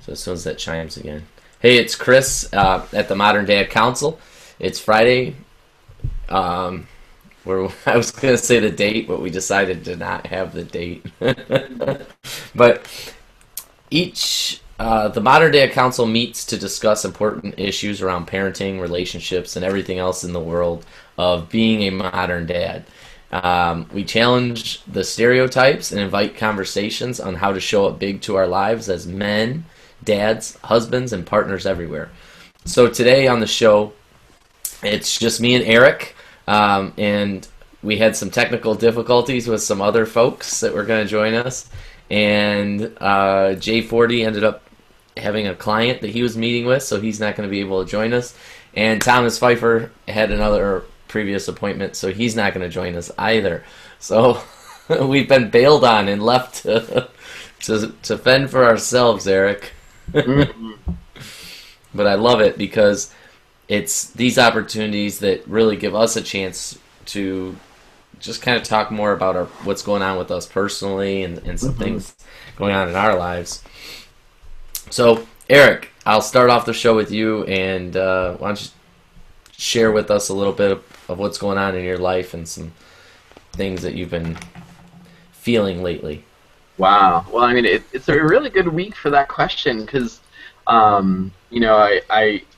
So as soon as that chimes again. Hey, it's Chris at the Modern Dad Council. It's Friday. Where I was going to say the date, but we decided to not have the date. But the Modern Dad Council meets to discuss important issues around parenting, relationships, and everything else in the world of being a modern dad. We challenge the stereotypes and invite conversations on how to show up big to our lives as men, dads, husbands, and partners everywhere. So today on the show, it's just me and Eric, and we had some technical difficulties with some other folks that were going to join us, and J40 ended up having a client that he was meeting with, so he's not going to be able to join us, and Thomas Pfeiffer had another previous appointment, so he's not going to join us either. So we've been bailed on and left to fend for ourselves, Eric. But I love it because it's these opportunities that really give us a chance to just kind of talk more about what's going on with us personally and some things going on in our lives. So, Eric, I'll start off the show with you, and why don't you share with us a little bit of what's going on in your life and some things that you've been feeling lately. Wow. Well, I mean, it's a really good week for that question because, I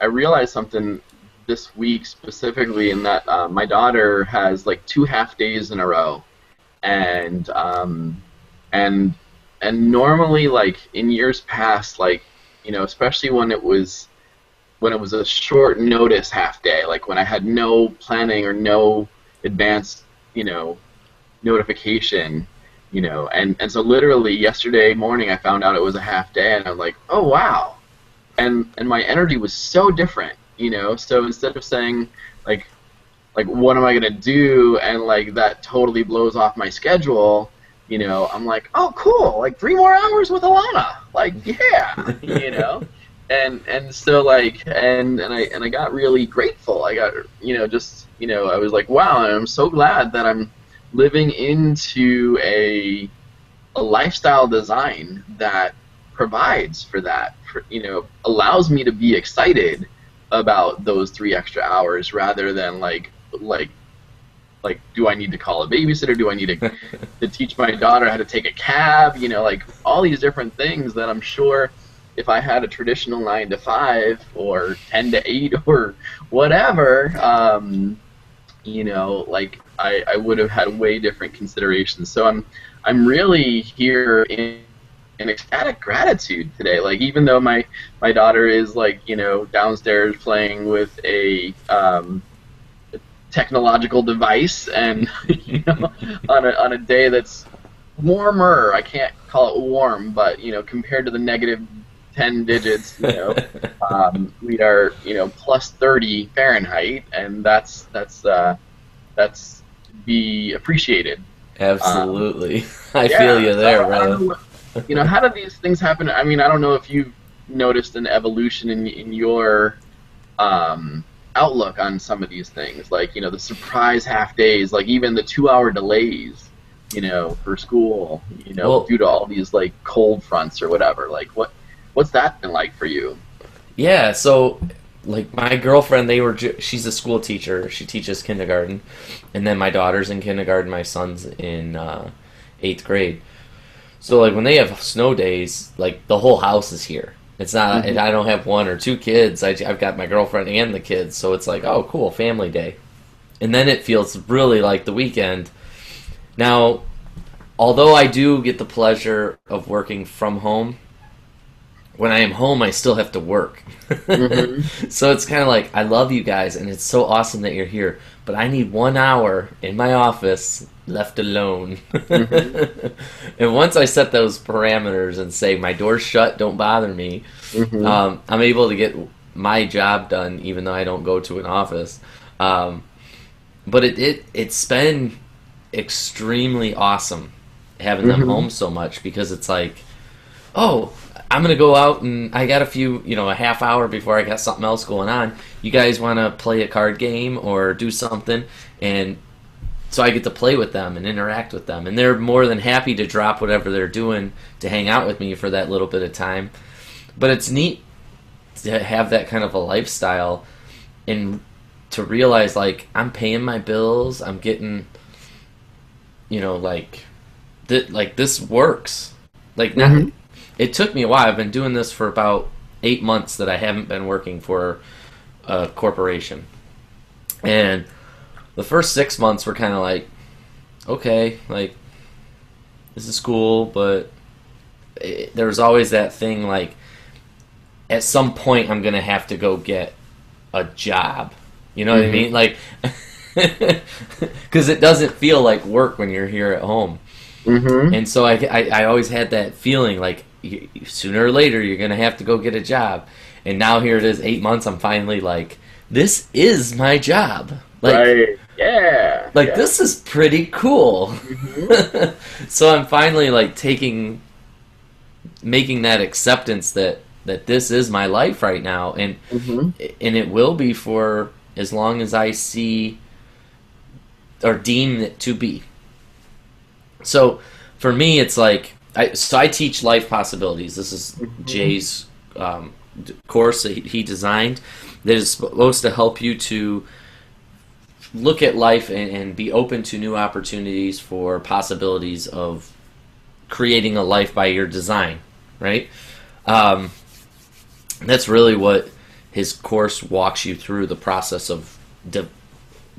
realized something this week specifically in that my daughter has like 2 half days in a row, and normally, like in years past, like especially when it was a short notice half day, like when I had no planning or no advance notification. And so literally yesterday morning I found out it was a half day, and I'm like, oh wow, and my energy was so different, So instead of saying like what am I gonna do, and like that totally blows off my schedule, I'm like, oh cool, like 3 more hours with Alana, like yeah, and so like and I got really grateful. I got I was like, wow, I'm so glad that I'm living into a lifestyle design that provides for that, allows me to be excited about those 3 extra hours rather than like do I need to call a babysitter? Do I need to teach my daughter how to take a cab? Like all these different things that I'm sure if I had a traditional 9 to 5 or 10 to 8 or whatever, like I would have had way different considerations. So I'm really here in ecstatic gratitude today. Like even though my daughter is like downstairs playing with a technological device, and on a day that's warmer, I can't call it warm, but compared to the negative 10 digits, we are plus 30 Fahrenheit, and that's be appreciated. Absolutely. I feel you there, so brother. How do these things happen? I mean, I don't know if you've noticed an evolution in your outlook on some of these things, like the surprise half days, like even the 2-hour delays, for school, Well, due to all these like cold fronts or whatever. Like what's that been like for you? yeah, so like my girlfriend, she's a school teacher. She teaches kindergarten, and then my daughter's in kindergarten. My son's in 8th grade. So like when they have snow days, like the whole house is here. It's not. I don't have 1 or 2 kids. I've got my girlfriend and the kids. So it's like, oh, cool, family day. And then it feels really like the weekend. Now, although I do get the pleasure of working from home, when I am home, I still have to work. So it's kind of like, I love you guys, and it's so awesome that you're here, but I need 1 hour in my office left alone. And once I set those parameters and say, my door's shut, don't bother me, I'm able to get my job done, even though I don't go to an office. But it's been extremely awesome having them home so much, because it's like, oh, I'm going to go out and I got a half hour before I got something else going on. You guys want to play a card game or do something? And so I get to play with them and interact with them. And they're more than happy to drop whatever they're doing to hang out with me for that little bit of time. but it's neat to have that kind of a lifestyle and to realize like I'm paying my bills, I'm getting, like like this works. Like now, Mhm. it took me a while. I've been doing this for about 8 months that I haven't been working for a corporation, and the first 6 months were kind of like, okay, like this is cool, but there was always that thing like at some point I'm gonna have to go get a job. You know what I Mhm. mean? Like, because it doesn't feel like work when you're here at home. Mhm. And so I always had that feeling like sooner or later you're gonna have to go get a job. And now here it is, 8 months. I'm finally like, this is my job. Right. Yeah. Like Yeah. this is pretty cool. Mhm. So I'm finally like making that acceptance that this is my life right now, Mhm. and it will be for as long as I see or deem it to be. So for me, it's like I teach life possibilities. This is Mhm. Jay's course that he designed that is supposed to help you to look at life and be open to new opportunities for possibilities of creating a life by your design, right? Um, that's really what his course walks you through the process of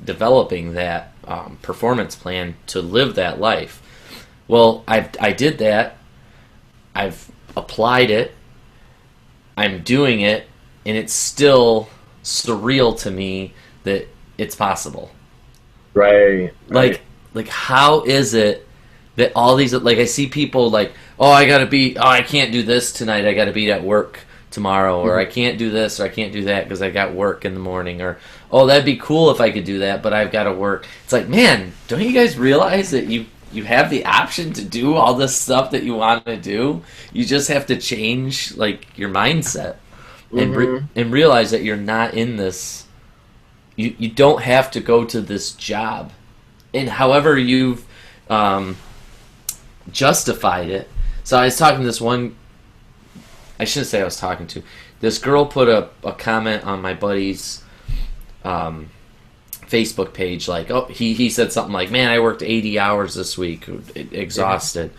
developing that performance plan to live that life. Well, I did that. I've applied it. I'm doing it, and it's still surreal to me that it's possible. Right. Right. Like, like how is it that all these like I see people like, oh, I can't do this tonight. I got to be at work tomorrow, or I Mhm. can't do this, or I can't do that because I got work in the morning, or oh, that'd be cool if I could do that, but I've got to work. It's like, man, don't you guys realize that you have the option to do all this stuff that you want to do? You just have to change like your mindset Mhm. and realize that you're not in this. You don't have to go to this job, and however you've um, justified it. So I was talking to this one. I shouldn't say I was talking to. This girl put a comment on my buddy's um, Facebook page, like, oh, he said something like, man, I worked 80 hours this week, Yeah. exhausted.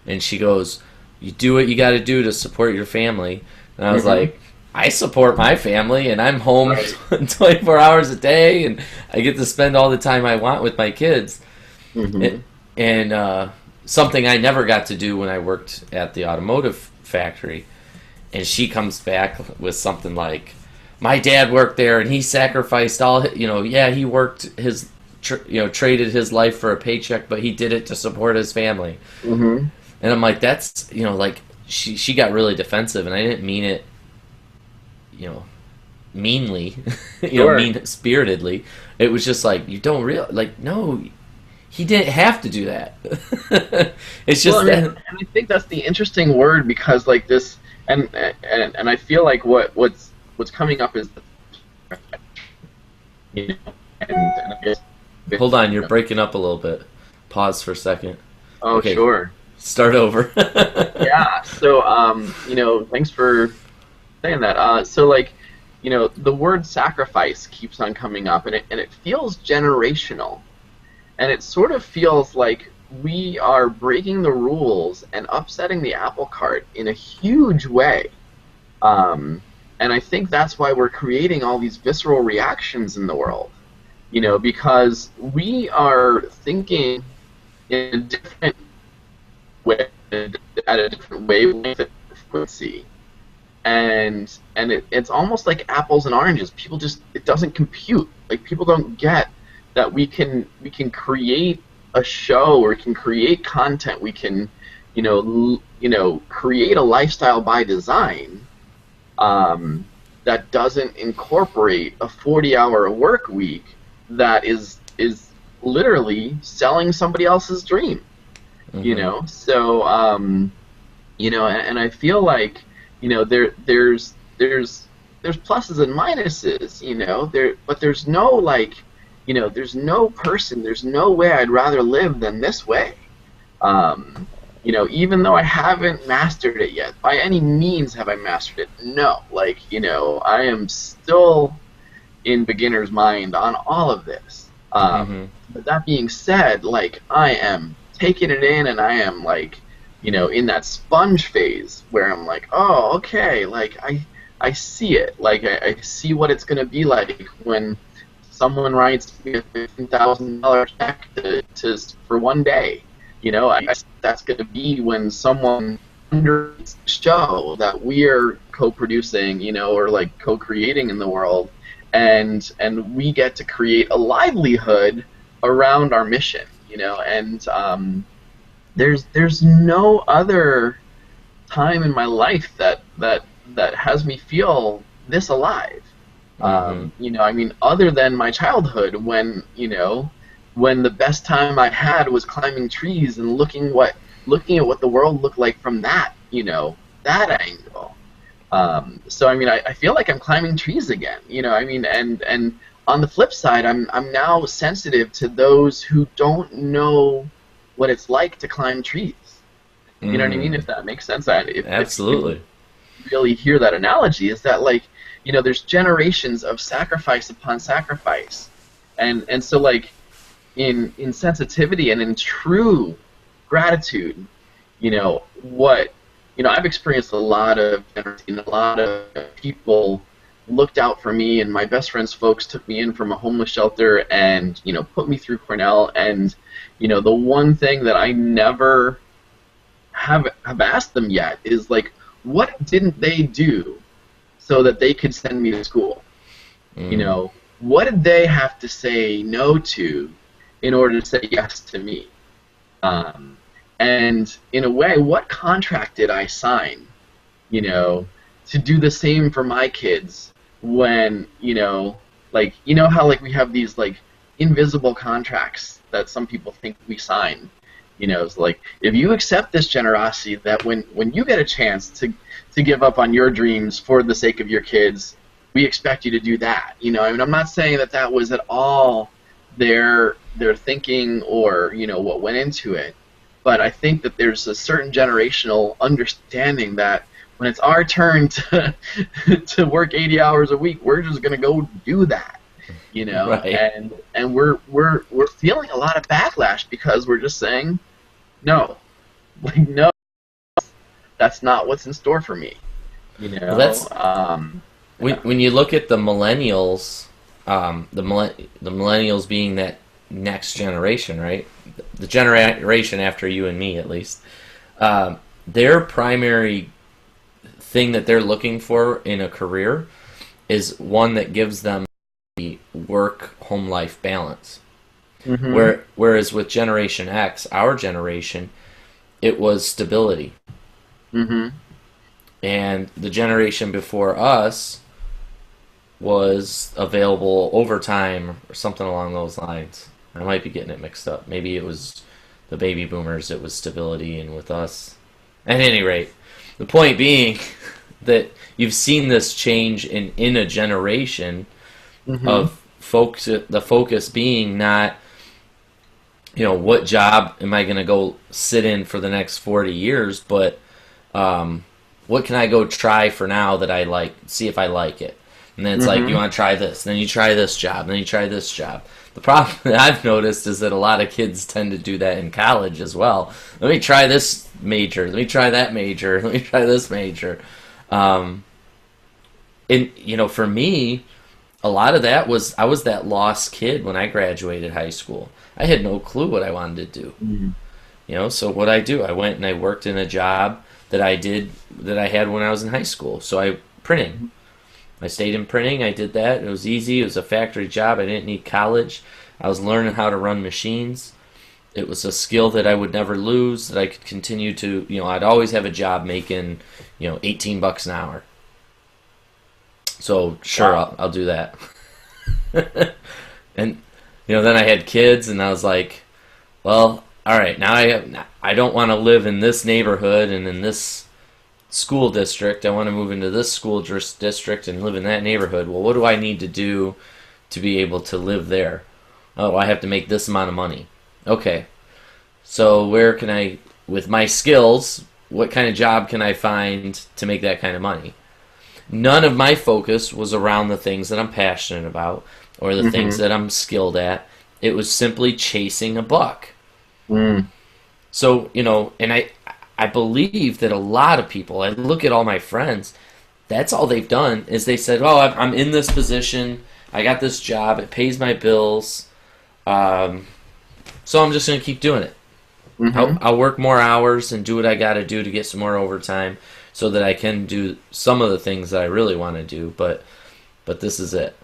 And she goes, you do what you got to do to support your family. And I was Mhm. like, I support my family, and I'm home Right. 24 hours a day, and I get to spend all the time I want with my kids. Mhm. And something I never got to do when I worked at the automotive factory. And she comes back with something like, "My dad worked there, and he sacrificed all. Yeah, he worked traded his life for a paycheck, but he did it to support his family." Mhm. And I'm like, that's like she got really defensive, and I didn't mean it, you know, meanly, Sure. mean spiritedly. It was just like you don't real like no, he didn't have to do that. It's Well, just that. and I think that's the interesting word because like this, and I feel like what's coming up is, and I guess, Hold on, you're breaking up a little bit. Pause for a second. oh Okay, sure, start over. yeah. So thanks for saying that. So like, the word sacrifice keeps on coming up, and it feels generational, and it sort of feels like we are breaking the rules and upsetting the apple cart in a huge way. Um, and I think that's why we're creating all these visceral reactions in the world, because we are thinking in a different way, at a different wavelength and frequency. And it's almost like apples and oranges. People just it doesn't compute. Like people don't get that we can create a show or we can create content. We can create a lifestyle by design um, that doesn't incorporate a 40-hour work week that is literally selling somebody else's dream. Hmm. So and I feel like there's pluses and minuses, but there's no there's no way I'd rather live than this way. um even though I haven't mastered it yet, by any means have I mastered it. No, like, I am still in beginner's mind on all of this. Mm-hmm. But that being said, like, I am taking it in, and I am like, in that sponge phase where I'm like, oh, okay, like I see it, like I see what it's gonna be like when someone writes me a $15,000 check for one day. That's gonna be when someone under the show that we're co-producing, or like co-creating in the world, and we get to create a livelihood around our mission, and there's no other time in my life that has me feel this alive. Mm-hmm. I mean, other than my childhood, when the best time I had was climbing trees and looking at what the world looked like from that angle. So I mean, I feel like I'm climbing trees again. I mean, and on the flip side, I'm now sensitive to those who don't know what it's like to climb trees. You know what I mean? Mm-hmm. If that makes sense. If you Absolutely. really hear that analogy, is that like, there's generations of sacrifice upon sacrifice, and so like in sensitivity and in true gratitude, what I've experienced a lot of generosity, and a lot of people looked out for me, and my best friend's folks took me in from a homeless shelter and put me through Cornell, and the one thing that I never have asked them yet is like, what didn't they do so that they could send me to school? Mm. What did they have to say no to in order to say yes to me? And in a way, what contract did I sign, to do the same for my kids when, like, how like we have these like invisible contracts that some people think we sign. It's like, if you accept this generosity, that when you get a chance to give up on your dreams for the sake of your kids, we expect you to do that. I mean, I'm not saying that was at all their thinking or what went into it, but I think that there's a certain generational understanding that when it's our turn to to work 80 hours a week, we're just gonna go do that. Right. And we're feeling a lot of backlash because we're just saying no, like, no, that's not what's in store for me. Well, that's Yeah. when you look at the millennials, the millennials being that next generation, right? The generation after you and me, at least. Their primary thing that they're looking for in a career is one that gives them the work-home life balance. Mhm. Whereas with Generation X, our generation, it was stability. Mhm. And the generation before us was available overtime or something along those lines. I might be getting it mixed up. Maybe it was the baby boomers, it was stability, and with us. At any rate, the point being that you've seen this change in a generation Mhm. of folks, the focus being not, what job am I going to go sit in for the next 40 years, but what can I go try for now that I like, see if I like it. And then it's like, you Mhm. want to try this, then you try this job, then you try this job. The problem that I've noticed is that a lot of kids tend to do that in college as well. Let me try this major, let me try that major, let me try this major. Um, and, for me, a lot of that was, I was that lost kid when I graduated high school. I had no clue what I wanted to do. Mhm. So what I do, I went and I worked in a job that I had when I was in high school. So printing. I stayed in printing. I did that. It was easy. It was a factory job. I didn't need college. I was learning how to run machines. It was a skill that I would never lose. That I could continue to. I'd always have a job making, $18 an hour. So sure, Wow. I'll do that. And then I had kids, and I was like, well, all right, now I don't want to live in this neighborhood and in this school district. I want to move into this school district and live in that neighborhood. Well, what do I need to do to be able to live there? Oh, I have to make this amount of money. Okay, so where can I with my skills, what kind of job can I find to make that kind of money? None of my focus was around the things that I'm passionate about or the things Mhm. that I'm skilled at. It was simply chasing a buck. Mm. So, and I believe that a lot of people, I look at all my friends, that's all they've done is they said, "Oh, I'm in this position. I got this job. It pays my bills. Um, so I'm just going to keep doing it. Mhm. I'll work more hours and do what I got to do to get some more overtime so that I can do some of the things that I really want to do. But this is it."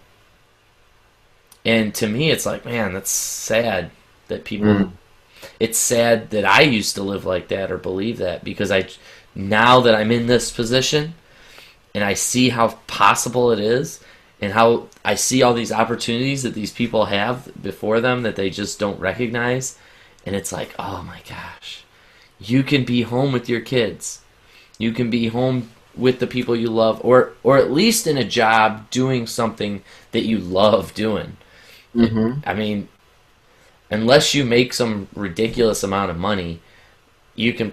And to me, it's like, man, that's sad that people. Mm. It's sad that I used to live like that or believe that because now that I'm in this position and I see how possible it is and how I see all these opportunities that these people have before them that they just don't recognize. And it's like, oh my gosh, you can be home with your kids. You can be home with the people you love, or at least in a job doing something that you love doing. Mhm. I mean, unless you make some ridiculous amount of money, you can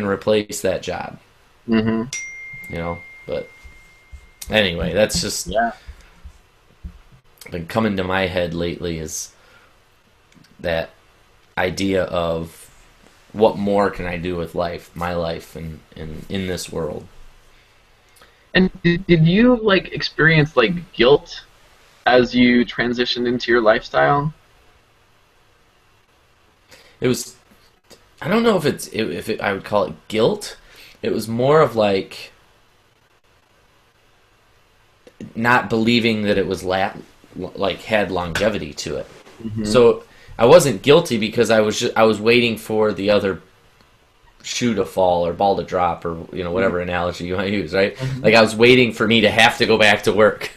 replace that job, Mhm. But anyway, that's just Yeah. been coming to my head lately is that idea of what more can I do with my life, and in this world. And did you like experience like guilt as you transitioned into your lifestyle? It was I don't know if I would call it guilt. It was more of like not believing that it was like had longevity to it. Mhm. So I wasn't guilty because I was waiting for the other shoe to fall or ball to drop or whatever analogy you want to use, right? Mhm. Like I was waiting for me to have to go back to work,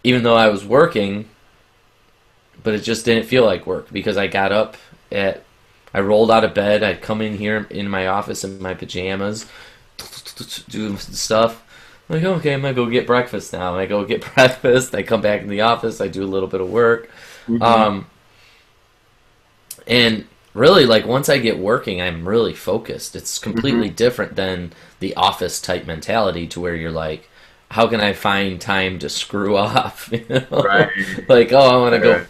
even though I was working, but it just didn't feel like work because I rolled out of bed, I'd come in here in my office in my pajamas, do stuff. I'm like, okay, I'm gonna go get breakfast now. And I go get breakfast. I come back in the office. I do a little bit of work. Mhm. Um, And really, like once I get working, I'm really focused. It's completely Mhm. different than the office type mentality to where you're like, how can I find time to screw off? Right. Like, oh, I want to go Right.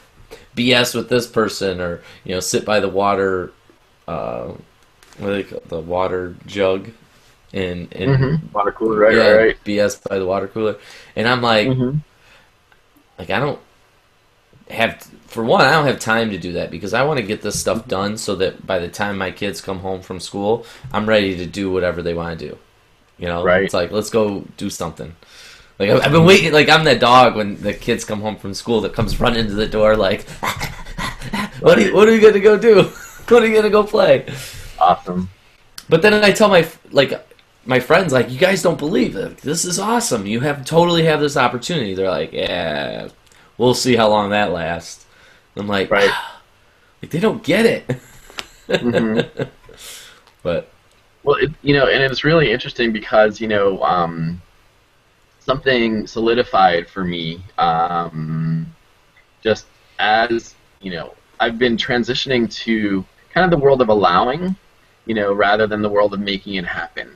BS with this person, or sit by the water, uh, what do they call the water jug, and Mhm. Water cooler. Right. Right. yeah, Right. BS by the water cooler. And I'm like, Mhm. I don't have for one, I don't have time to do that because I want to get this stuff done so that by the time my kids come home from school, I'm ready to do whatever they want to do. Right. It's like let's go do something. Like I've been waiting. Like I'm that dog when the kids come home from school that comes running to the door like, Right. what are you gonna go do? What are you gonna go play? Awesome. But then I tell my friends like, you guys don't believe it. This is awesome. You totally have this opportunity. They're like, yeah, we'll see how long that lasts. I'm like, Right. like they don't get Mhm. it. But Well, and it's really interesting because something solidified for me. Just as I've been transitioning to kind of the world of allowing, rather than the world of making it happen.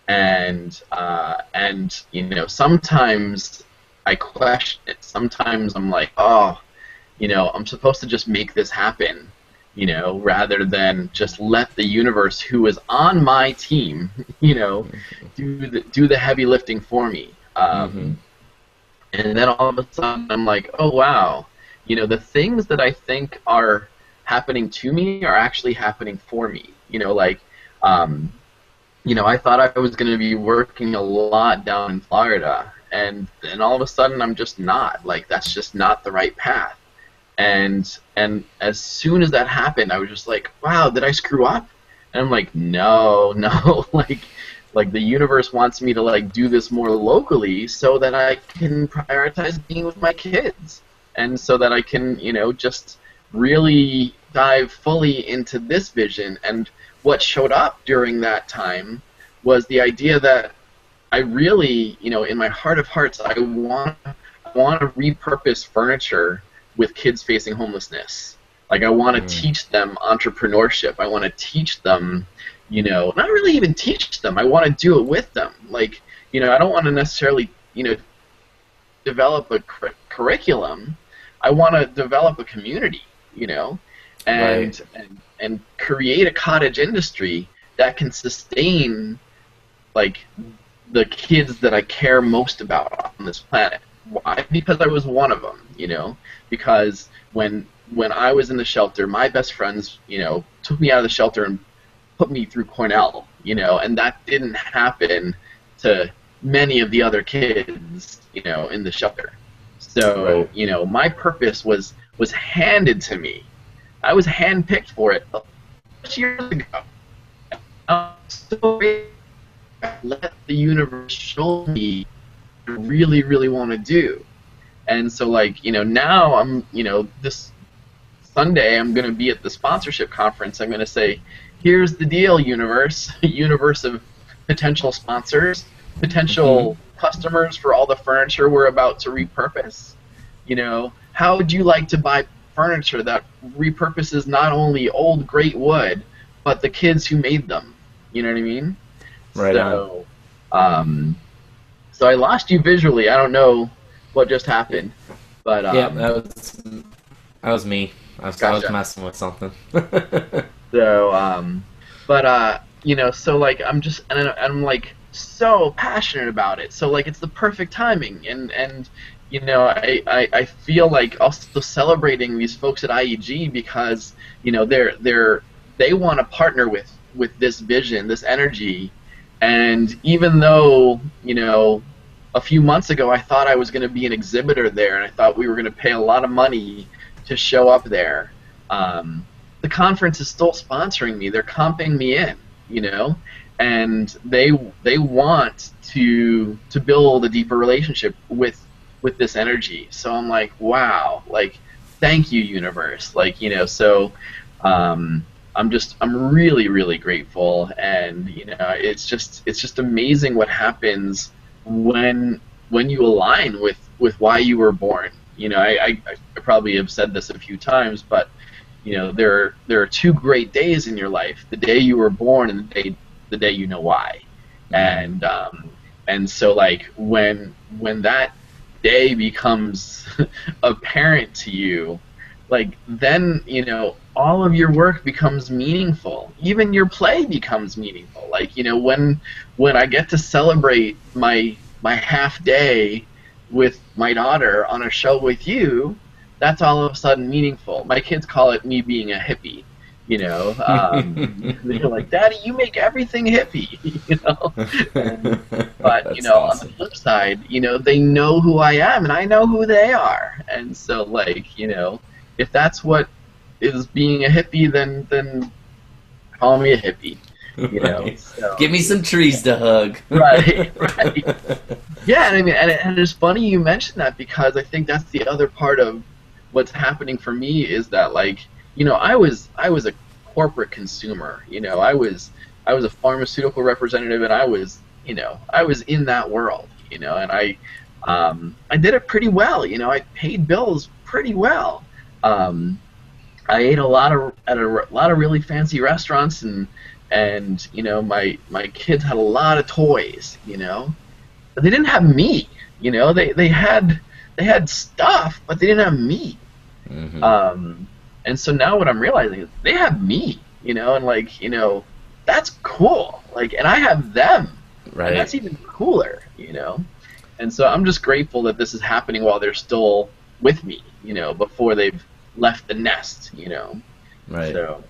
And sometimes I question it. Sometimes I'm like, oh, I'm supposed to just make this happen, rather than just let the universe, who is on my team, do the heavy lifting for me. hmm And then all of a sudden, I'm like, oh wow, the things that I think are happening to me are actually happening for me. Um, I thought I was going to be working a lot down in Florida, and then all of a sudden, I'm just not. Like, that's just not the right path. And as soon as that happened, I was just like, wow, did I screw up? And I'm like, no, no, like the universe wants me to like do this more locally so that I can prioritize being with my kids, and so that I can, just really dive fully into this vision. And what showed up during that time was the idea that I really, in my heart of hearts, I want to repurpose furniture with kids facing homelessness. Like I want to Mm. teach them entrepreneurship. I want to teach them, not really even teach them. I want to do it with them. Like, I don't want to necessarily, develop a curriculum. I want to develop a community, Right. and create a cottage industry that can sustain like the kids that I care most about on this planet. Why? Because I was one of them, Because when I was in the shelter, my best friends, took me out of the shelter and put me through Cornell, and that didn't happen to many of the other kids, in the shelter. So, Right. my purpose was handed to me. I was handpicked for it years ago. I'm so grateful. Let the universe show me what I really, really want to do. And so, like, now I'm, this Sunday I'm going to be at the sponsorship conference. I'm going to say, here's the deal, universe, universe of potential sponsors, Hmm. potential customers for all the furniture we're about to repurpose. How would you like to buy furniture that repurposes not only old great wood, but the kids who made them? You know what I mean? Right on. So, um, so I lost you visually. I don't know what just happened, but Yeah, that was me. I was gotcha. messing with something. So, but so like I'm like so passionate about it. So like it's the perfect timing, and I feel like also celebrating these folks at IEG because they want to partner with this vision, this energy, and even though a few months ago I thought I was going to be an exhibitor there, and I thought we were going to pay a lot of money to show up there. The conference is still sponsoring me. They're comping me in, and they want to build a deeper relationship with this energy. So I'm like, wow, like thank you, universe. Like, um, I'm really really grateful, and it's just amazing what happens when you align with why you were born. I probably have said this a few times, but there are two great days in your life: the day you were born and the day you know why. Mm. And so like when that day becomes apparent to you, like then all of your work becomes meaningful. Even your play becomes meaningful. Like when I get to celebrate my half day with my daughter on a show with you, that's all of a sudden meaningful. My kids call it me being a hippie. They're like, "Daddy, you make everything hippie," And but That's on the awesome. flip side, they know who I am and I know who they are, and so like if that's what is being a hippie, then call me a hippie. Right. So Give me some trees to hug. right, right. Yeah, and I mean, and it's funny you mentioned that because I think that's the other part of what's happening for me is that like I was a corporate consumer. I was a pharmaceutical representative, and I was in that world. And I did it pretty well. I paid bills pretty well. Um, I ate a lot of really fancy restaurants, and my kids had a lot of toys. But they didn't have me. They had stuff, but they didn't have me. Hmm. Um, and so now what I'm realizing is they have me. And like that's cool. Like, and I have them, and Right. that's even cooler. And so I'm just grateful that this is happening while they're still with me. Before they've left the nest. Right. So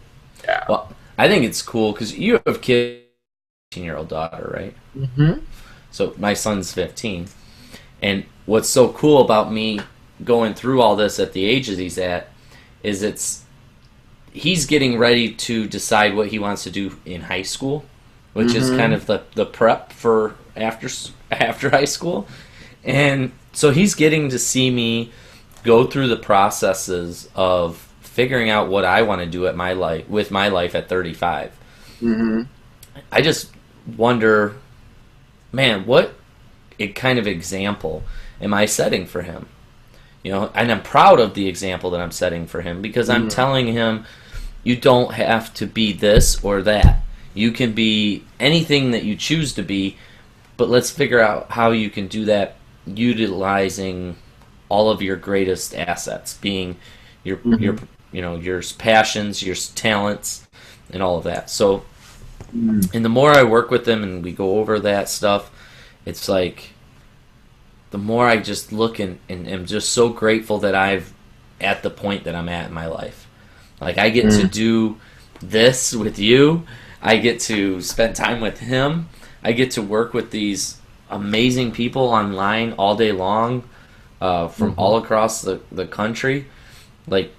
yeah. Well, I think it's cool because you have kids, 15-year-old daughter, right? Mhm. So my son's 15. And what's so cool about me going through all this at the ages he's at is he's getting ready to decide what he wants to do in high school, which is kind Mhm. of the prep for after high school. And so he's getting to see me go through the processes of figuring out what I want to do with my life at 35. Mhm. I just wonder, man, what kind of example am I setting for him? You know, and I'm proud of the example that I'm setting for him, because I'm telling him, you don't have to be this or that. You can be anything that you choose to be, but let's figure out how you can do that utilizing all of your greatest assets, being your you know, your passions, your talents, and all of that. So, and the more I work with them and we go over that stuff, it's like the more I just look and am just so grateful that I've at the point that I'm at in my life. Like, I get to do this with you. I get to spend time with him. I get to work with these amazing people online all day long, from all across the country. Like,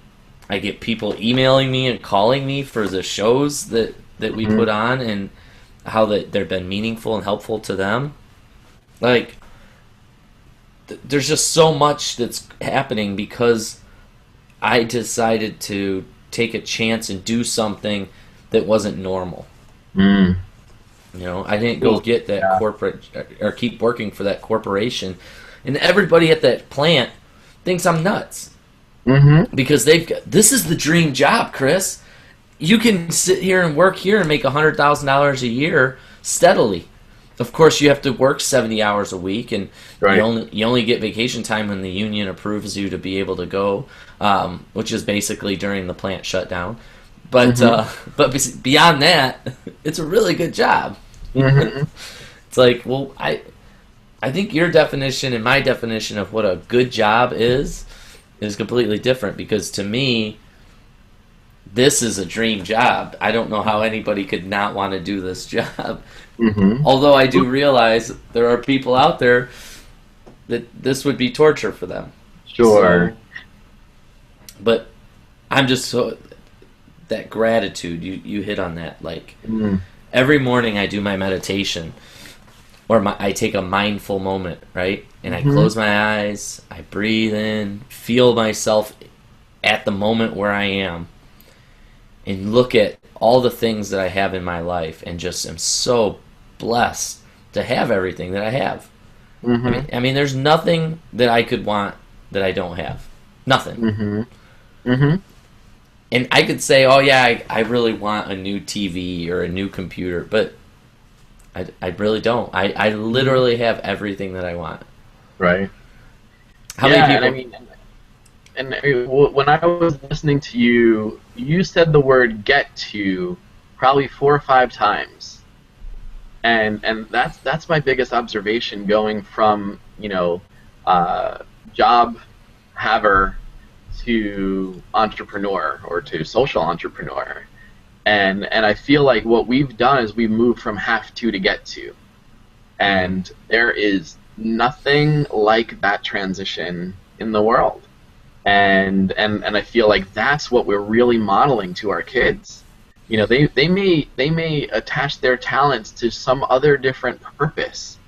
I get people emailing me and calling me for the shows that we put on, and how that they've been meaningful and helpful to them. Like, there's just so much that's happening because I decided to take a chance and do something that wasn't normal. You know, I didn't go get that corporate or keep working for that corporation, and everybody at that plant thinks I'm nuts because this is the dream job, Chris. You can sit here and work here and make $100,000 a year steadily. Of course, you have to work 70 hours a week, and you only get vacation time when the union approves you to be able to go, which is basically during the plant shutdown. But beyond that, it's a really good job. It's like, well, I think your definition and my definition of what a good job is completely different, because to me, this is a dream job. I don't know how anybody could not want to do this job. Although I do realize there are people out there that this would be torture for them. Sure. So, but I'm just so, that gratitude, you hit on that. Like, every morning I do my meditation, or I take a mindful moment, right? And I close my eyes, I breathe in, feel myself at the moment where I am, and look at all the things that I have in my life, and just am so blessed to have everything that I have. I mean, there's nothing that I could want that I don't have. Nothing. And I could say, oh yeah, I really want a new TV or a new computer, but I really don't. I literally have everything that I want. Right. How many people? And I mean, and when I was listening to you, you said the word "get to" probably 4 or 5 times, and that's my biggest observation going from, you know, job haver to entrepreneur, or to social entrepreneur, and I feel like what we've done is we've moved from have to get to, and there is nothing like that transition in the world. And I feel like that's what we're really modeling to our kids. You know, they may attach their talents to some other different purpose.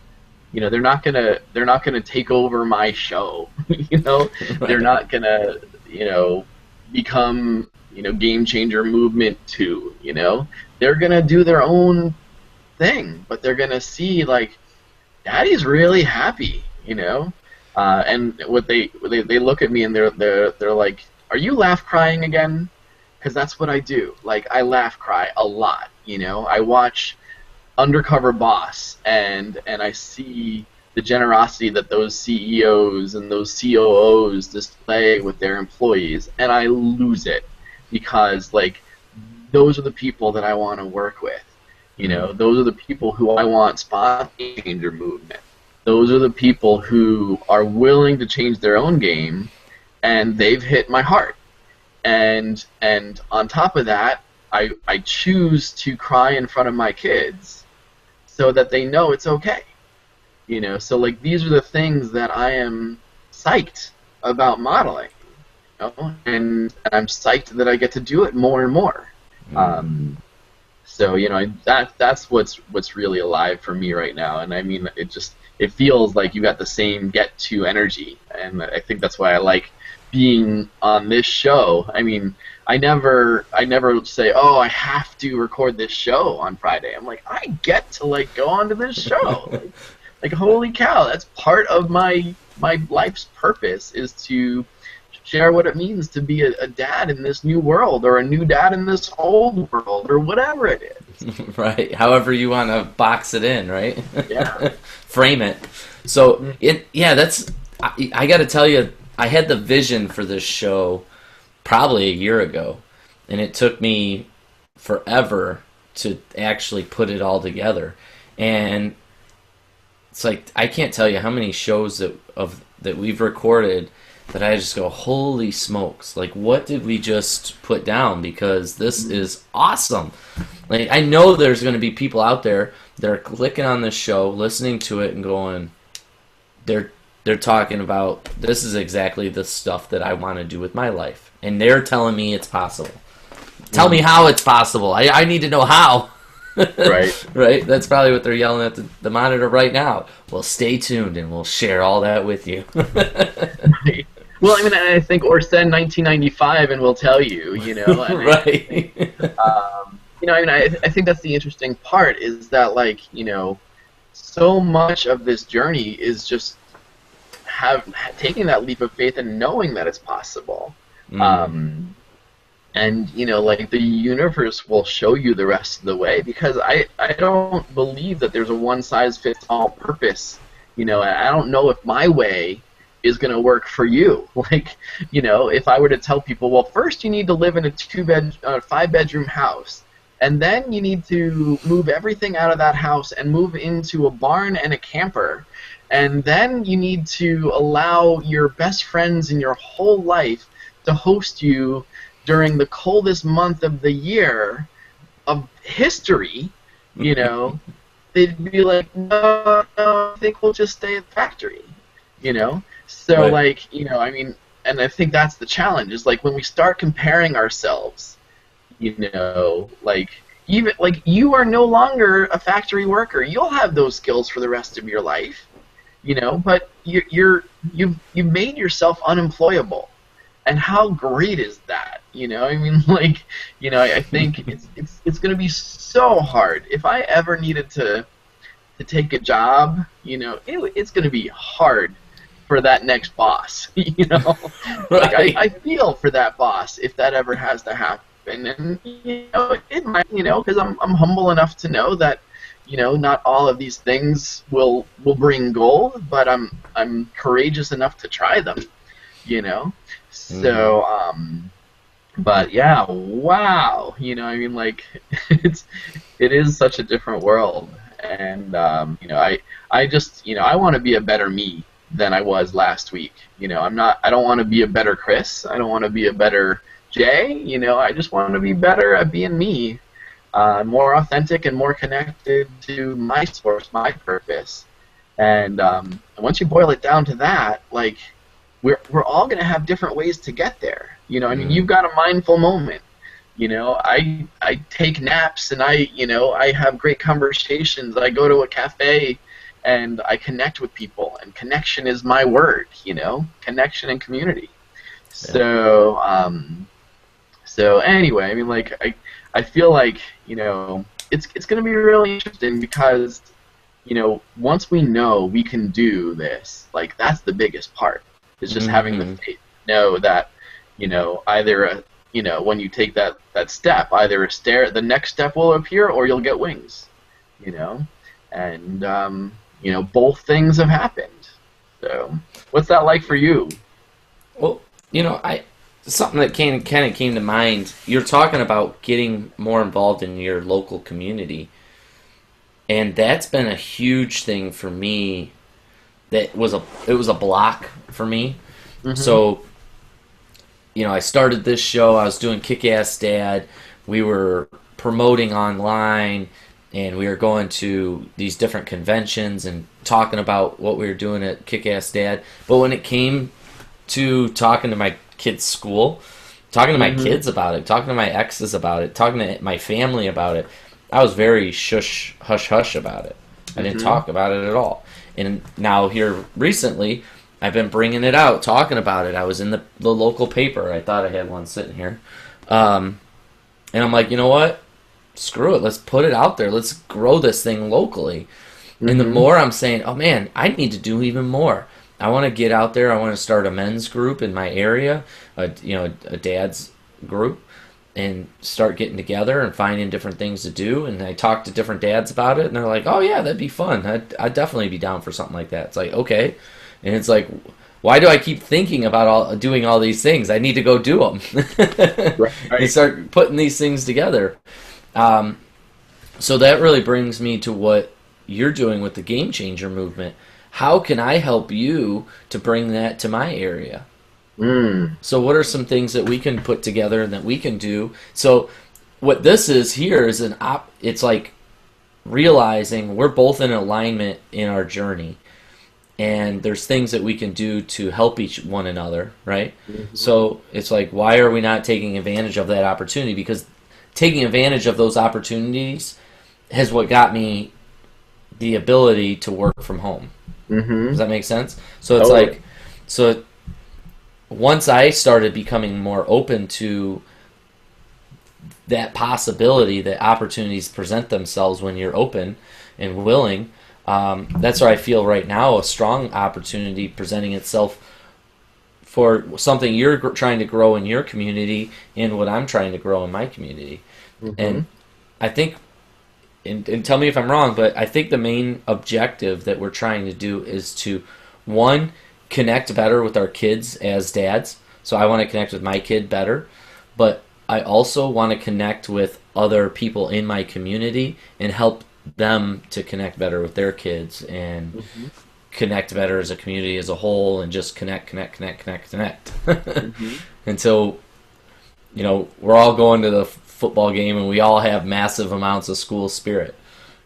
You know, they're not gonna take over my show. You know, they're not gonna, you know, become, you know, Game Changer Movement 2. You know, they're gonna do their own thing, but they're gonna see, like, Daddy's really happy. You know. And what they look at me and they're like, "Are you laugh crying again?" Because that's what I do. Like, I laugh cry a lot. You know, I watch Undercover Boss, and I see the generosity that those CEOs and those COOs display with their employees, and I lose it, because, like, those are the people that I want to work with. You know, those are the people who I want sponsor Game Changer Movement. Those are the people who are willing to change their own game, and they've hit my heart. And on top of that, I choose to cry in front of my kids so that they know it's okay. You know, so, like, these are the things that I am psyched about modeling. You know? And I'm psyched that I get to do it more and more. So, you know, that's what's really alive for me right now. And I mean, it feels like you got the same get to energy, and I think that's why I like being on this show. I mean, I never say, oh, I have to record this show on Friday. I'm like, I get to, like, go onto this show. like, holy cow, that's part of my my life's purpose is to share what it means to be a dad in this new world, or a new dad in this old world, or whatever it is. Right. However you want to box it in, right? Yeah. Frame it. So that's. I got to tell you, I had the vision for this show probably a year ago, and it took me forever to actually put it all together. And it's like, I can't tell you how many shows that we've recorded that I just go, holy smokes, like, what did we just put down? Because this is awesome. Like, I know there's going to be people out there that are clicking on this show, listening to it, and going, they're talking about, this is exactly the stuff that I want to do with my life. And they're telling me it's possible. Tell me how it's possible. I need to know how. Right. Right? That's probably what they're yelling at the monitor right now. Well, stay tuned and we'll share all that with you. Right. Well, I mean, I think, or send 1995 and we'll tell you, you know. I mean, Right. you know, I mean, I think that's the interesting part, is that, like, you know, so much of this journey is just taking that leap of faith and knowing that it's possible. And, you know, like, the universe will show you the rest of the way, because I don't believe that there's a one-size-fits-all purpose. You know, I don't know if my way is going to work for you. Like, you know, if I were to tell people, well, first you need to live in a 5-bedroom house, and then you need to move everything out of that house and move into a barn and a camper, and then you need to allow your best friends in your whole life to host you during the coldest month of the year of history, you know, they'd be like, no, I think we'll just stay at the factory, you know? So, Right. like, you know, I mean, and I think that's the challenge, is, like, when we start comparing ourselves, you know, like, even, like, you are no longer a factory worker. You'll have those skills for the rest of your life, you know, but you've made yourself unemployable. And how great is that? You know, I mean, like, you know, I think it's going to be so hard. If I ever needed to take a job, you know, it's going to be hard for that next boss. You know, like, Right. I feel for that boss if that ever has to happen. And, you know, it might, you know, because I'm humble enough to know that, you know, not all of these things will bring gold, but I'm courageous enough to try them. You know. So, but yeah, wow, you know, I mean, like, it is such a different world, and you know, I just, you know, I want to be a better me than I was last week. You know, I don't want to be a better Chris. I don't want to be a better Jay. You know, I just want to be better at being me, more authentic and more connected to my source, my purpose, and once you boil it down to that, like, we're all going to have different ways to get there. You know, I mean, you've got a mindful moment. You know, I take naps, and you know, I have great conversations. I go to a cafe and I connect with people, and connection is my word, you know, connection and community. So, so anyway, I mean, like, I feel like, you know, it's going to be really interesting, because, you know, once we know we can do this, like, that's the biggest part. It's just having the faith to know that, you know, either you know, when you take that step, either the next step will appear, or you'll get wings, you know, and you know, both things have happened. So, what's that like for you? Well, you know, something that kind of came to mind. You're talking about getting more involved in your local community, and that's been a huge thing for me. It was a block for me. So, you know, I started this show. I was doing Kick-Ass Dad. We were promoting online, and we were going to these different conventions and talking about what we were doing at Kick-Ass Dad. But when it came to talking to my kids' school, talking to my kids about it, talking to my exes about it, talking to my family about it, I was very hush-hush about it. I didn't talk about it at all. And now here recently, I've been bringing it out, talking about it. I was in the local paper. I thought I had one sitting here. And I'm like, you know what? Screw it. Let's put it out there. Let's grow this thing locally. And the more I'm saying, oh, man, I need to do even more. I want to get out there. I want to start a men's group in my area, a dad's group, and start getting together and finding different things to do. And I talk to different dads about it, and they're like, "Oh yeah, that'd be fun. I'd definitely be down for something like that." It's like, okay, and it's like, why do I keep thinking about doing all these things? I need to go do them Right. and start putting these things together. Um, so that really brings me to what you're doing with the Game Changer movement. How can I help you to bring that to my area? Mm. So what are some things that we can put together and that we can do? So what this is here is it's like realizing we're both in alignment in our journey, and there's things that we can do to help each one another, right? Mm-hmm. So it's like, why are we not taking advantage of that opportunity? Because taking advantage of those opportunities has what got me the ability to work from home. Mm-hmm. Does that make sense? So it's Totally. like, so once I started becoming more open to that possibility that opportunities present themselves when you're open and willing, that's where I feel right now a strong opportunity presenting itself for something you're trying to grow in your community and what I'm trying to grow in my community. Mm-hmm. And I think, and tell me if I'm wrong, but I think the main objective that we're trying to do is to, one, connect better with our kids as dads. So I want to connect with my kid better, but I also want to connect with other people in my community and help them to connect better with their kids and Mm-hmm. connect better as a community as a whole, and just connect Mm-hmm. until we're all going to the football game and we all have massive amounts of school spirit.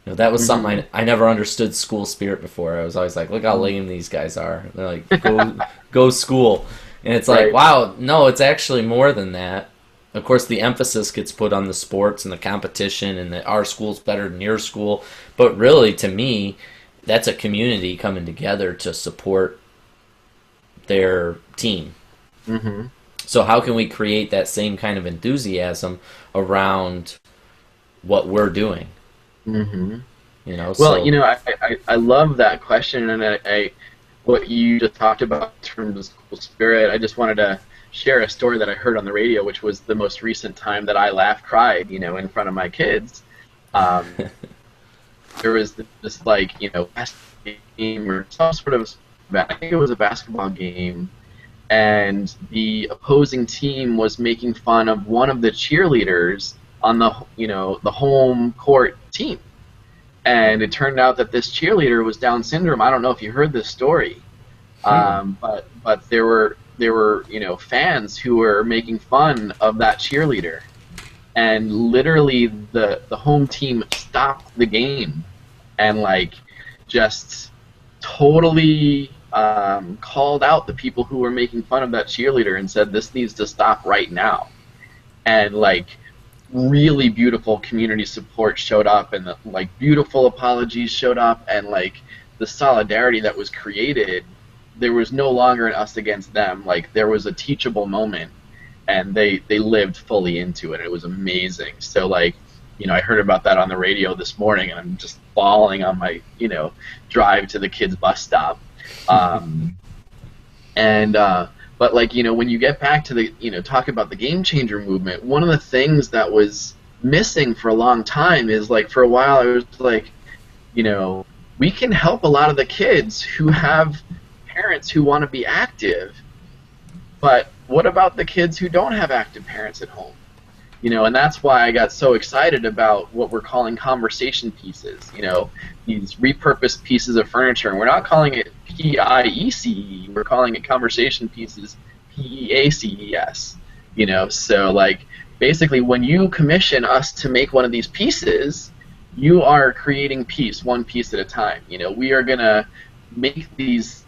That was Mm-hmm. something I never understood school spirit before. I was always like, look how lame these guys are. They're like, go school. And it's like, Right. wow, no, it's actually more than that. Of course, the emphasis gets put on the sports and the competition and that our school's better than your school. But really, to me, that's a community coming together to support their team. Mm-hmm. So how can we create that same kind of enthusiasm around what we're doing? Mm-hmm. Well, So I love that question, and what you just talked about in terms of school spirit. I just wanted to share a story that I heard on the radio, which was the most recent time that I laughed, cried, in front of my kids. Um, there was this like, basketball game or some sort of, I think it was a basketball game, and the opposing team was making fun of one of the cheerleaders on the home court team. And it turned out that this cheerleader was Down syndrome. I don't know if you heard this story, but there were fans who were making fun of that cheerleader, and literally the home team stopped the game and like just totally called out the people who were making fun of that cheerleader and said this needs to stop right now. And like really beautiful community support showed up, and like beautiful apologies showed up, and like the solidarity that was created, there was no longer an us against them. Like there was a teachable moment, and they lived fully into it. It was amazing. So like, I heard about that on the radio this morning, and I'm just bawling on my drive to the kids bus stop. And but like, when you get back to the talk about the game changer movement, one of the things that was missing for a long time is like, for a while I was like, we can help a lot of the kids who have parents who want to be active, but what about the kids who don't have active parents at home? And that's why I got so excited about what we're calling conversation pieces, these repurposed pieces of furniture. And we're not calling it PIECE, we're calling it conversation pieces, PEACES. So like basically when you commission us to make one of these pieces, you are creating one piece at a time. We are going to make these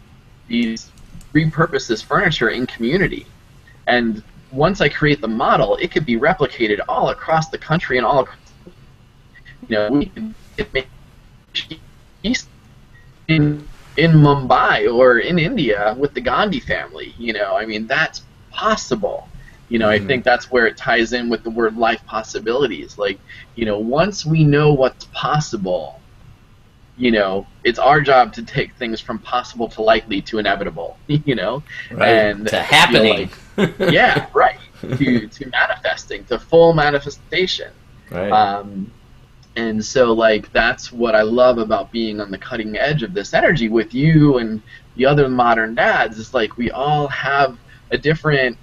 repurpose this furniture in community. And once I create the model, it could be replicated all across the country and all across, we can make peace in Mumbai or in India with the Gandhi family. I mean, that's possible. I think that's where it ties in with the word life possibilities. Like, once we know what's possible, it's our job to take things from possible to likely to inevitable, Right. and To I feel happening. like, yeah, right, to manifesting, to full manifestation. Right. Um, and so, like, that's what I love about being on the cutting edge of this energy with you and the other modern dads. Is like we all have a different,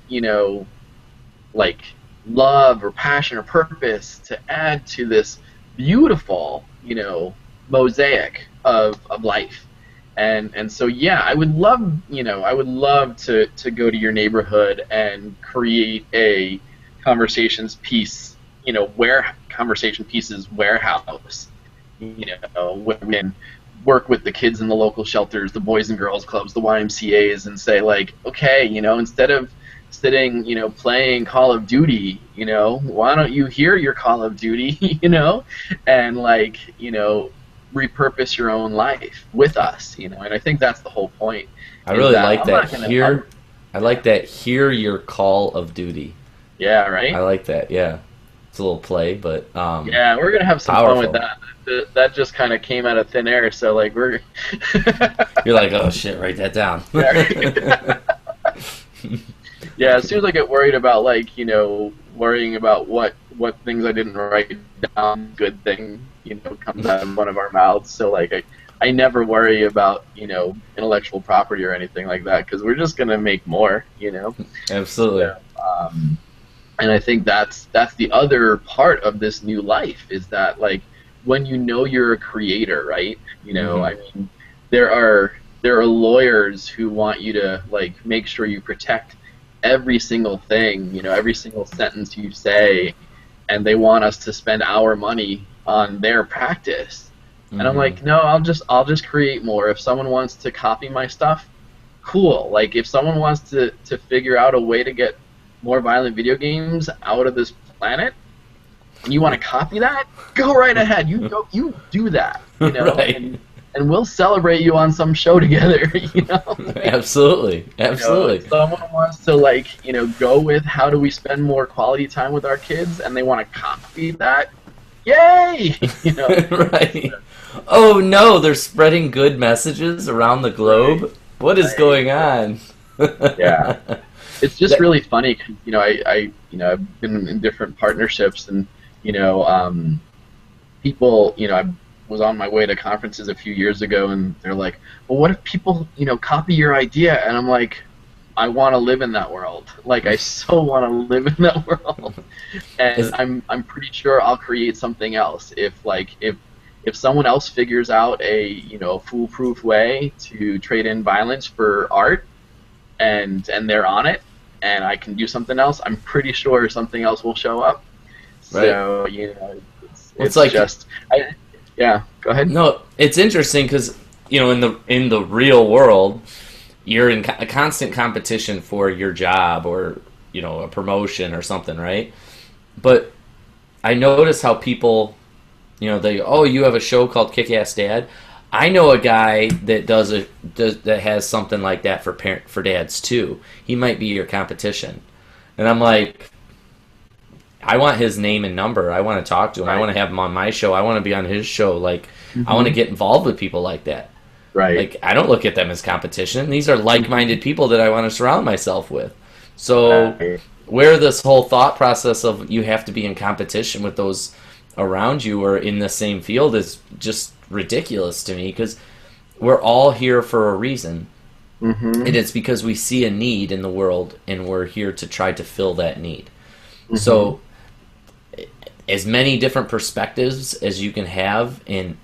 like love or passion or purpose to add to this beautiful, mosaic of life. And so yeah, I would love to go to your neighborhood and create a conversations piece, where conversation pieces warehouse, where we can work with the kids in the local shelters, the boys and girls clubs, the YMCA's, and say like, okay, instead of sitting, playing Call of Duty, why don't you hear your Call of Duty, and like, repurpose your own life with us, and I think that's the whole point. I Is really that like I'm that. not gonna, I like that. Hear your call of duty. yeah, I right. like that. Yeah. It's a little play, but Yeah, we're gonna have some fun with powerful. that. That just kind of came out of thin air, so like we're, You're like, oh shit, write that down. yeah. Yeah, as soon as I get worried about like, worrying about what things I didn't write down, good thing, comes out of one of our mouths. So like I never worry about, intellectual property or anything like that because we're just gonna make more. Absolutely. So, and I think that's the other part of this new life is that like when you're a creator, right? Hmm. I mean, there are lawyers who want you to like make sure you protect every single thing, every single sentence you say, and they want us to spend our money on their practice. And I'm Hmm. like, no, I'll just create more. If someone wants to copy my stuff, cool. Like if someone wants to figure out a way to get more violent video games out of this planet, and you want to copy that, go right ahead. You do that, Right. and we'll celebrate you on some show together, Like, Absolutely. if Absolutely. someone wants to like, go with how do we spend more quality time with our kids, and they want to copy that, yay, Right. Oh no, they're spreading good messages around the Right, globe. What is right, going on? yeah. It's just That, really funny because I've been in different partnerships, and people, I was on my way to conferences a few years ago, and they're like, well, what if people, copy your idea? And I'm like, I want to live in that world. Like, I so want to live in that world. And is I'm pretty sure I'll create something else if someone else figures out a foolproof way to trade in violence for art, and they're on it, and I can do something else. I'm pretty sure something else will show up. right. So Well, it's it's like just yeah. Go ahead. no. It's interesting because in the real world, you're in a constant competition for your job or a promotion or something, right? But I notice how people, they oh, you have a show called Kick Ass Dad. I know a guy that that has something like that for dads too. He might be your competition, and I'm like, I want his name and number. I want to talk to him. I Right. want to have him on my show. I want to be on his show. Like, I want to Hmm. get involved with people like that. Right. Like, I don't look at them as competition. These are like-minded people that I want to surround myself with. So, Right. where this whole thought process of you have to be in competition with those around you or in the same field is just ridiculous to me because we're all here for a reason. Hmm. And it's because we see a need in the world and we're here to try to fill that need. Hmm. So, as many different perspectives as you can have in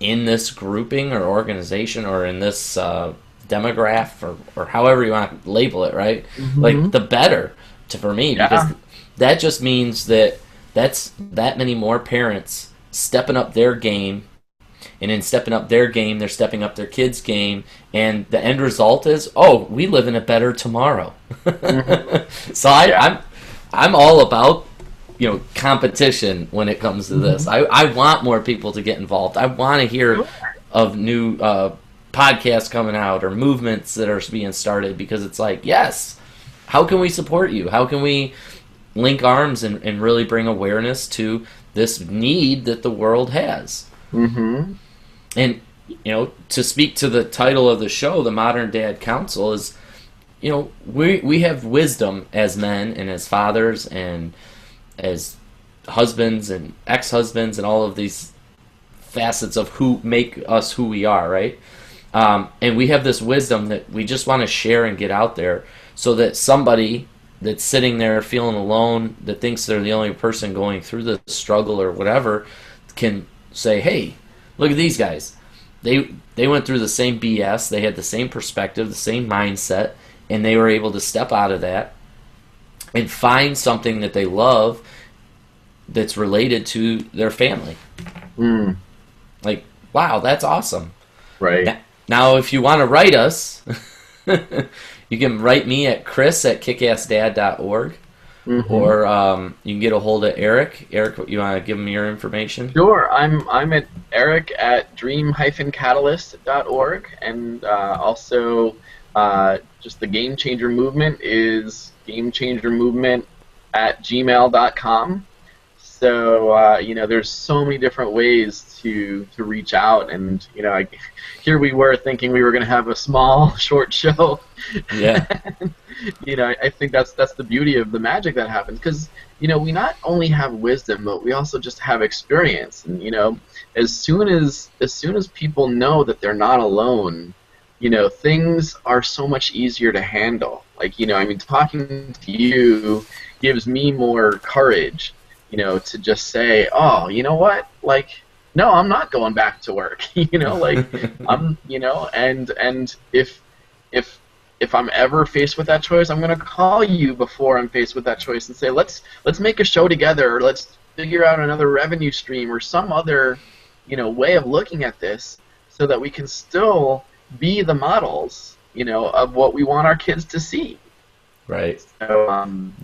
this grouping or organization or in this demograph or however you want to label it, right? Hmm. Like the better for me because Yeah. that just means that's that many more parents stepping up their game, and in stepping up their game, they're stepping up their kids' game, and the end result is, oh, we live in a better tomorrow. Hmm. So Yeah. I'm all about competition when it comes to this. Hmm. I want more people to get involved. I want to hear of new podcasts coming out or movements that are being started because it's like, yes, how can we support you? How can we link arms and really bring awareness to this need that the world has? Hmm. And to speak to the title of the show, the Modern Dad Council is, we have wisdom as men and as fathers and as husbands and ex-husbands and all of these facets of who make us who we are, right? And we have this wisdom that we just want to share and get out there so that somebody that's sitting there feeling alone, that thinks they're the only person going through the struggle or whatever, can say, hey, look at these guys. They went through the same BS, they had the same perspective, the same mindset, and they were able to step out of that and find something that they love that's related to their family. Mm. Like, wow, that's awesome. Right. Now, if you want to write us, you can write me at chris@kickassdad.org, or you can get a hold of Eric. Eric, you want to give him your information? Sure. I'm at eric@dream-catalyst.org, and also just the Game Changer Movement is gamechangermovement@gmail.com. So there's so many different ways to reach out, and here we were thinking we were going to have a small, short show. Yeah. I think that's the beauty of the magic that happens, because we not only have wisdom, but we also just have experience, and as soon as people know that they're not alone, things are so much easier to handle. Like talking to you gives me more courage. To just say, oh, you know what? Like, no, I'm not going back to work. I'm, and if I'm ever faced with that choice, I'm gonna call you before I'm faced with that choice and say, let's make a show together, or let's figure out another revenue stream or some other, way of looking at this, so that we can still be the models, of what we want our kids to see. Right. So,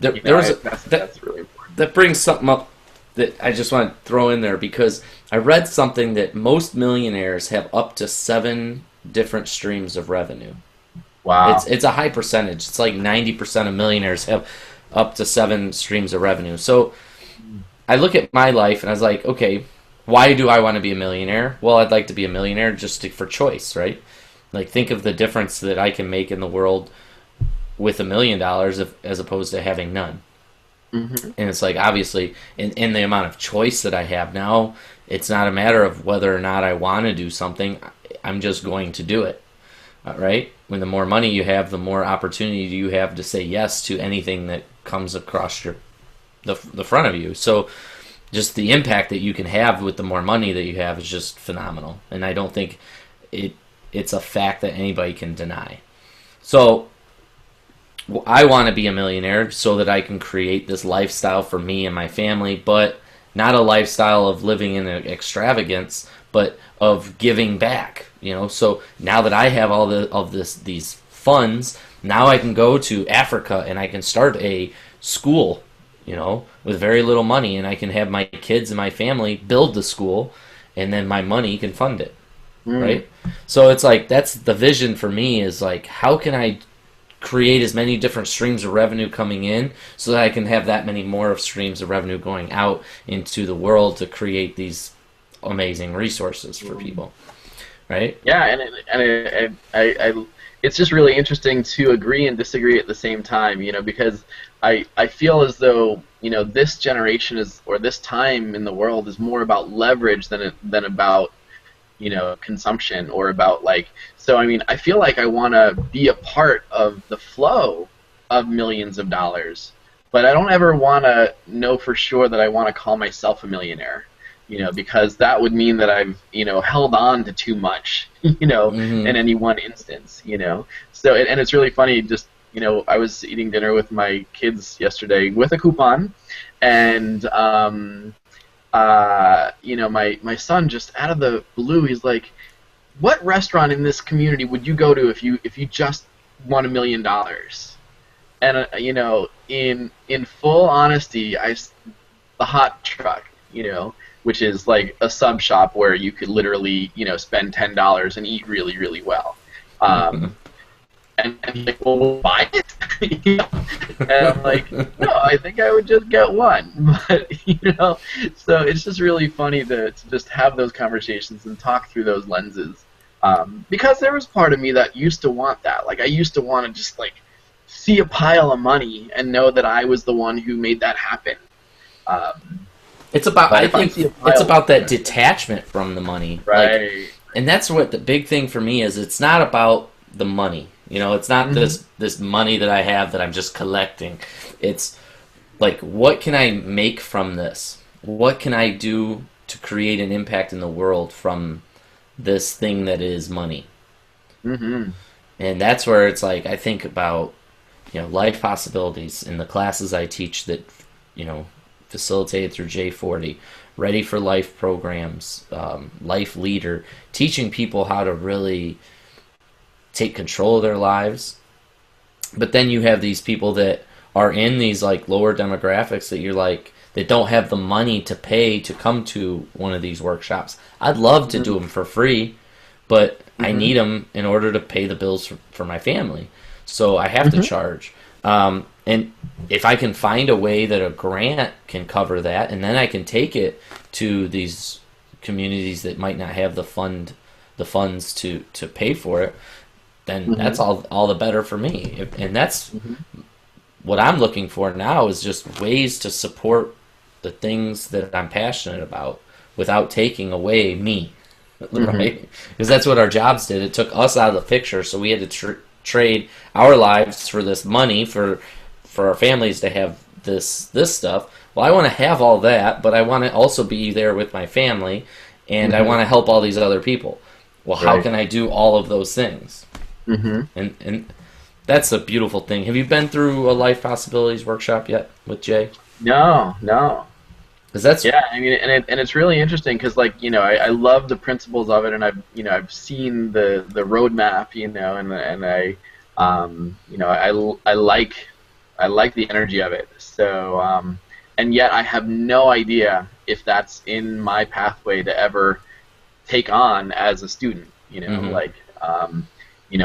that's really important. That brings something up that I just want to throw in there, because I read something that most millionaires have up to 7 different streams of revenue. Wow. It's a high percentage. It's like 90% of millionaires have up to 7 streams of revenue. So I look at my life and I was like, okay, why do I want to be a millionaire? Well, I'd like to be a millionaire just for choice, right? Like, think of the difference that I can make in the world with $1 million as opposed to having none. Mm-hmm. And it's like, obviously, in the amount of choice that I have now, it's not a matter of whether or not I want to do something. I'm just going to do it, right? When the more money you have, the more opportunity you have to say yes to anything that comes across the front of you. So just the impact that you can have with the more money that you have is just phenomenal. And I don't think it's a fact that anybody can deny. So I want to be a millionaire so that I can create this lifestyle for me and my family, but not a lifestyle of living in an extravagance, but of giving back. So now that I have these funds, now I can go to Africa and I can start a school, with very little money, and I can have my kids and my family build the school, and then my money can fund it, right? So it's like, that's the vision for me, is like, how can I create as many different streams of revenue coming in so that I can have that many more of streams of revenue going out into the world to create these amazing resources for people, right? Yeah, and it's just really interesting to agree and disagree at the same time, because I feel as though this generation or this time in the world is more about leverage than about consumption, or about so I feel like I want to be a part of the flow of millions of dollars, but I don't ever want to know for sure that I want to call myself a millionaire, because that would mean that I've held on to too much, in any one instance, So and it's really funny, just I was eating dinner with my kids yesterday with a coupon, and my son, just out of the blue, he's like, what restaurant in this community would you go to if you just won $1 million? And in full honesty, the Hot Truck, which is like a sub shop where you could literally spend $10 and eat really, really well. And he's like, well, we'll buy it. You know? And I'm like, no, I think I would just get one. But so it's just really funny to just have those conversations and talk through those lenses. Because there was part of me that used to want that. Like I used to want to just like see a pile of money and know that I was the one who made that happen. Um, It's about, but I if I think, see a it's pile, about that detachment from the money. Like, right? and that's what the big thing for me is. It's not about the money. It's not Hmm. this money that I have that I'm just collecting. It's like, what can I make from this? What can I do to create an impact in the world from this thing that is money? Hmm. And that's where it's like I think about, life possibilities in the classes I teach that, facilitated through J40, Ready for Life programs, Life Leader, teaching people how to really take control of their lives. But then you have these people that are in these like lower demographics that you're like, that don't have the money to pay to come to one of these workshops. I'd love to do them for free, but I Hmm. need them in order to pay the bills for my family. So I have to Hmm. charge. And if I can find a way that a grant can cover that, and then I can take it to these communities that might not have the funds to pay for it, then that's Hmm. all the better for me. And that's Hmm. what I'm looking for now is just ways to support the things that I'm passionate about without taking away me, Hmm. right? Because that's what our jobs did. It took us out of the picture, so we had to trade our lives for this money for our families to have this stuff. Well, I want to have all that, but I want to also be there with my family, and I Hmm. want to help all these other people. Well, how Right. can I do all of those things? Hmm. And that's a beautiful thing. Have you been through a Life Possibilities workshop yet with Jay? No, no. Because that's Yeah, I mean, and it's really interesting because, like, I love the principles of it, and I've seen the roadmap, and I like the energy of it. So, and yet I have no idea if that's in my pathway to ever take on as a student. hmm Like,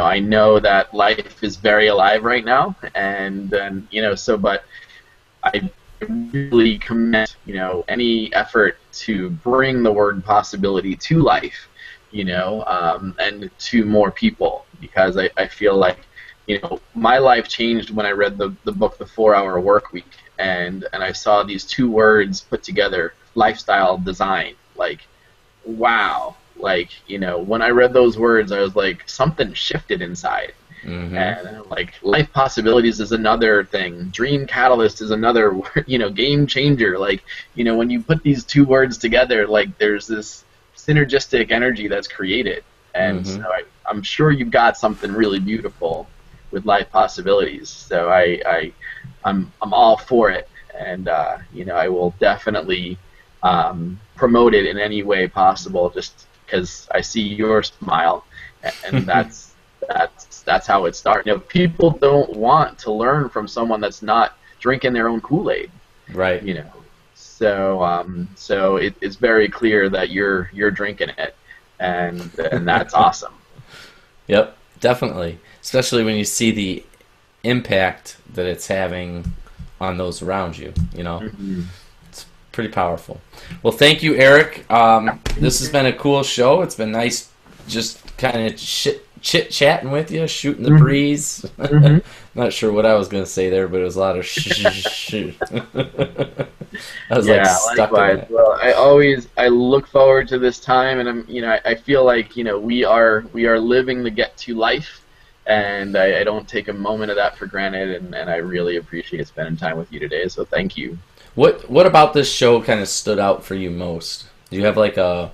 I know that life is very alive right now, and then, but I really commend, any effort to bring the word possibility to life, and to more people, because I feel like, my life changed when I read the book, The 4 Hour Work Week, and I saw these two words put together, lifestyle design. Like, wow. Like, when I read those words, I was like, something shifted inside. hmm And like life possibilities is another thing. Dream catalyst is another, game changer. Like, when you put these two words together, like there's this synergistic energy that's created. And so hmm I'm sure you've got something really beautiful with life possibilities. So I'm all for it, and I will definitely promote it in any way possible. Just because I see your smile, and that's how it starts. People don't want to learn from someone that's not drinking their own Kool-Aid. Right. You know, so it's very clear that you're drinking it, and that's awesome. Yep. Definitely. Especially when you see the impact that it's having on those around you. Hmm. It's pretty powerful. Well, thank you, Eric. This has been a cool show. It's been nice just kind of chit chatting with you, shooting the Hmm. breeze. Hmm. Not sure what I was going to say there, but it was a lot of shh. I was like Yeah, stuck in likewise. it. Well, I look forward to this time, and I feel like we are living the get to life, and I don't take a moment of that for granted, and I really appreciate spending time with you today. So thank you. What about this show kind of stood out for you most? Do you have like a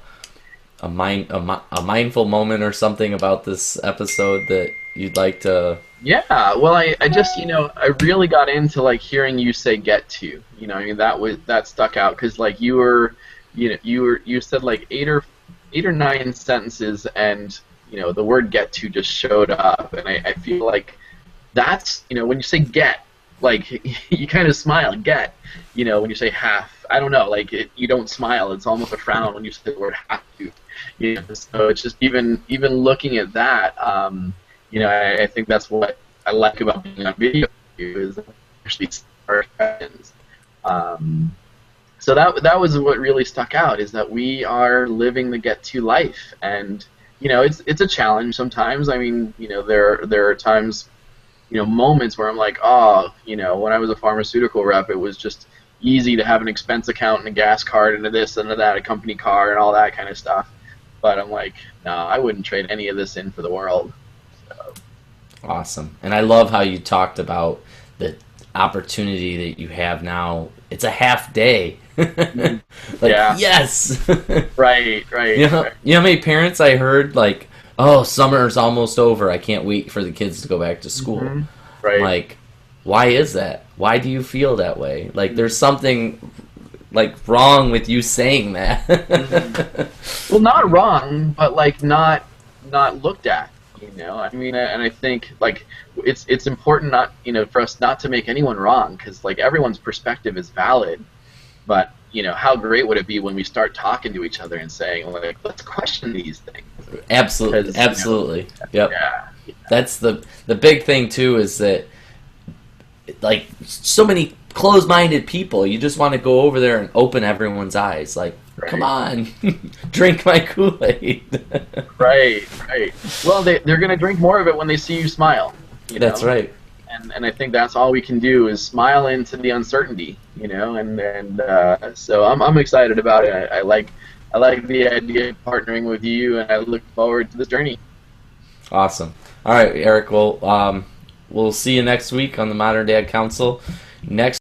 mindful moment or something about this episode that you'd like to? Yeah, well, I just, I really got into like hearing you say get to, I mean, that stuck out because like you said like eight or nine sentences, and the word get to just showed up, and I feel like that's, when you say get, like you kind of smile, get, when you say have, I don't know, like you don't smile, it's almost a frown when you say the word have to, so it's just even looking at that, I think that's what I like about being on video. is actually our questions. So that was what really stuck out, is that we are living the get to life, and it's a challenge sometimes. I mean, there are times, moments where I'm like, oh, when I was a pharmaceutical rep, it was just easy to have an expense account and a gas card and a this and a that, a company car and all that kind of stuff. But I'm like, no, I wouldn't trade any of this in for the world. So. Awesome. And I love how you talked about the opportunity that you have now. It's a half day. Like, yeah. Yes. Right. You know how many parents I heard, like, oh, summer's almost over, I can't wait for the kids to go back to school. Mm-hmm. Right. Like, why is that? Why do you feel that way? Like, there's something like wrong with you saying that. Mm-hmm. Well, not wrong, but like not looked at. I mean, and I think like it's important not for us not to make anyone wrong, because like everyone's perspective is valid. But how great would it be when we start talking to each other and saying, like, let's question these things. Absolutely. Yep. Yeah. That's the big thing too, is that like so many closed-minded people, you just want to go over there and open everyone's eyes. Like, right. Come on, drink my Kool-Aid. Right. Well, they're going to drink more of it when they see you smile. That's right. And I think that's all we can do is smile into the uncertainty, and so I'm excited about it. I like the idea of partnering with you, and I look forward to this journey. Awesome. All right, Eric. Well, we'll see you next week on the Modern Dad Council. Next